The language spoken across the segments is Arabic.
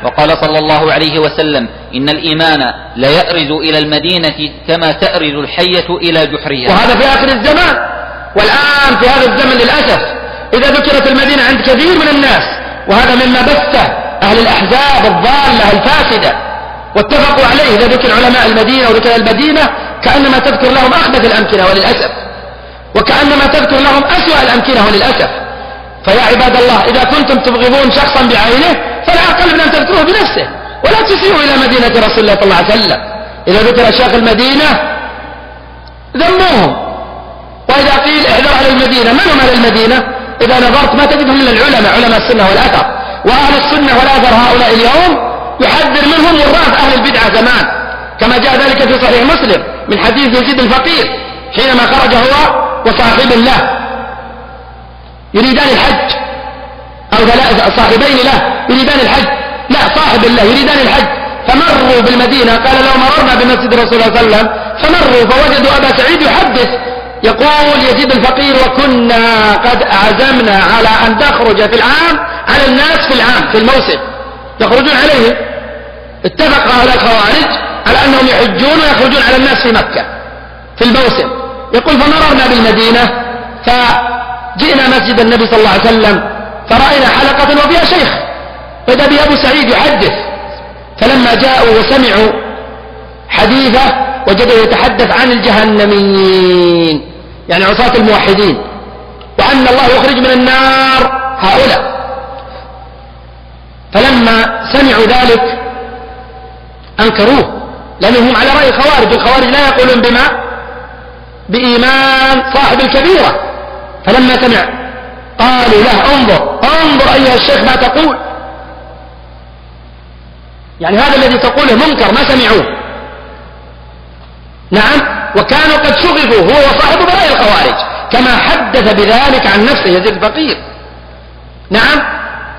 وقال صلى الله عليه وسلم: إن الإيمان لا يأرز إلى المدينة كما تأرز الحية إلى جحرها. وهذا في آخر الزمان. والآن في هذا الزمن للأسف إذا ذكرت المدينة عند كثير من الناس، وهذا مما بثه أهل الأحزاب الضالة الفاسدة واتفقوا عليه، إذا ذكر علماء المدينة وذكر المدينة كأنما تذكر لهم أخبث الأمكنة وللأسف، وكأنما تذكر لهم أسوأ الأمكنة وللأسف. فيا عباد الله، إذا كنتم تبغضون شخصا بعينه فلا أقل من أن تذكروه بنفسه، ولا تسيئوا إلى مدينة رسول الله صلى الله عليه وسلم. إذا ذكر شيخ المدينة ذموهم، وإذا قيل احذر على المدينة، من هم أهل المدينة؟ إذا نظرت ما تجدهم إلا العلماء، علماء السنة والأثر. وأهل السنة والأثر هؤلاء اليوم يحذر منهم وراء أهل البدعة زمان، كما جاء ذلك في صحيح مسلم من حديث يزيد الفقير حينما خرج هو وصاحب له يريدان الحج، أو صاحبين له يريدان الحج، لا صاحب الله يريدان الحج، فمروا بالمدينة. قال: لو مررنا بمسجد رسول الله صلى الله عليه وسلم، فمروا فوجدوا أبا سعيد يحدث يقول يزيد الفقير: وكنا قد عزمنا على أن نخرج في العام على الناس في العام في الموسم، يخرجون عليه. اتفق هؤلاء الخوارج على أنهم يحجون ويخرجون على الناس في مكة في الموسم. يقول: فمررنا بالمدينة فجئنا مسجد النبي صلى الله عليه وسلم فرأينا حلقة وفيها شيخ، فإذا به أبو سعيد يحدث. فلما جاءوا وسمعوا حديثه وجدوا يتحدث عن الجهنميين، يعني عصاة الموحدين، وأن الله يخرج من النار هؤلاء. فلما سمعوا ذلك أنكروه، لأنهم على رأي الخوارج، الخوارج لا يقولون بإيمان صاحب الكبيرة. فلما سمع قالوا له: انظر أيها الشيخ ما تقول، يعني هذا الذي تقوله منكر، ما سمعوه. نعم، وكانوا قد شغفوا هو وصاحب برأي الخوارج، كما حدث بذلك عن نفسه يزيد الفقير. نعم،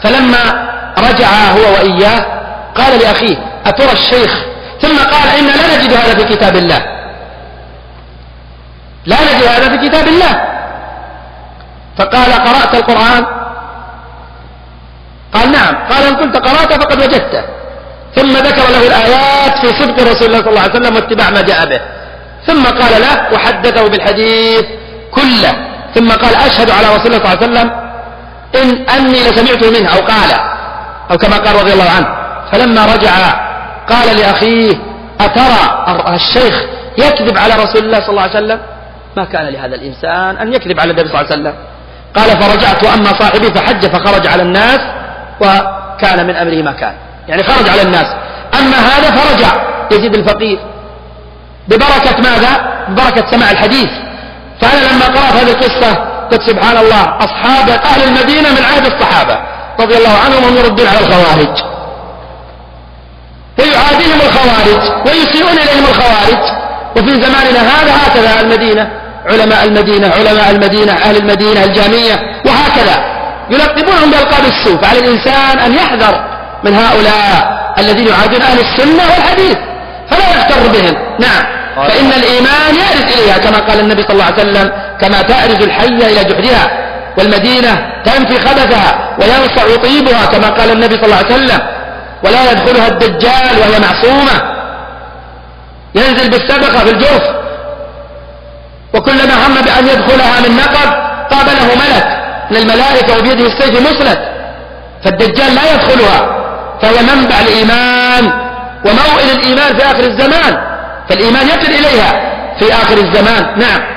فلما رجع هو وإياه قال لأخيه: أترى الشيخ؟ ثم قال: إن لا نجد هذا في كتاب الله، لا نجد هذا في كتاب الله. فقال: قرأت القرآن؟ قال: نعم. قال: إن كنت قرأت فقد وجدته. ثم ذكر له الآيات في صدق رسول الله صلى الله عليه وسلم واتباع ما جاء به. ثم قال له وحدثه بالحديث كله. ثم قال: أشهد على رسول الله صلى الله عليه وسلم أني لسمعته منه، أو قال، أو كما قال رضي الله عنه. فلما رجع قال لأخيه: أترى الشيخ يكذب على رسول الله صلى الله عليه وسلم؟ ما كان لهذا الإنسان أن يكذب على النبي صلى الله عليه وسلم. قال: فرجعت وأما صاحبي فحج فخرج على الناس وكان من أمره ما كان، يعني خرج على الناس. أما هذا فرجع يزيد الفقير ببركة ماذا؟ ببركة سماع الحديث. فأنا لما قرأت هذه القصة قلت: سبحان الله، أصحاب أهل المدينة من عهد الصحابة رضي الله عنهم هم يردون على الخوارج ويعاديهم الخوارج ويسيئون إليهم الخوارج. وفي زماننا هذا هكذا المدينة، علماء المدينة، علماء المدينة، أهل المدينة، الجامية، وهكذا يلقبونهم بألقاب السوء. فعلى الإنسان أن يحذر من هؤلاء الذين يعادون أهل السنة والحديث فلا يغتر بهم. نعم، فإن الإيمان يأرز إليها كما قال النبي صلى الله عليه وسلم: كما تأرز الحية إلى جحرها. والمدينة تنفي خبثها وينصع طيبها كما قال النبي صلى الله عليه وسلم: ولا يدخلها الدجال وهي معصومة، ينزل بالسبخة في الجرف، وكلما هم بأن يدخلها من نقب قابله ملك من الملائكة وبيده السيف مسلت، فالدجال لا يدخلها، فهي منبع الإيمان وموئل الإيمان في آخر الزمان، فالإيمان يقل إليها في آخر الزمان. نعم.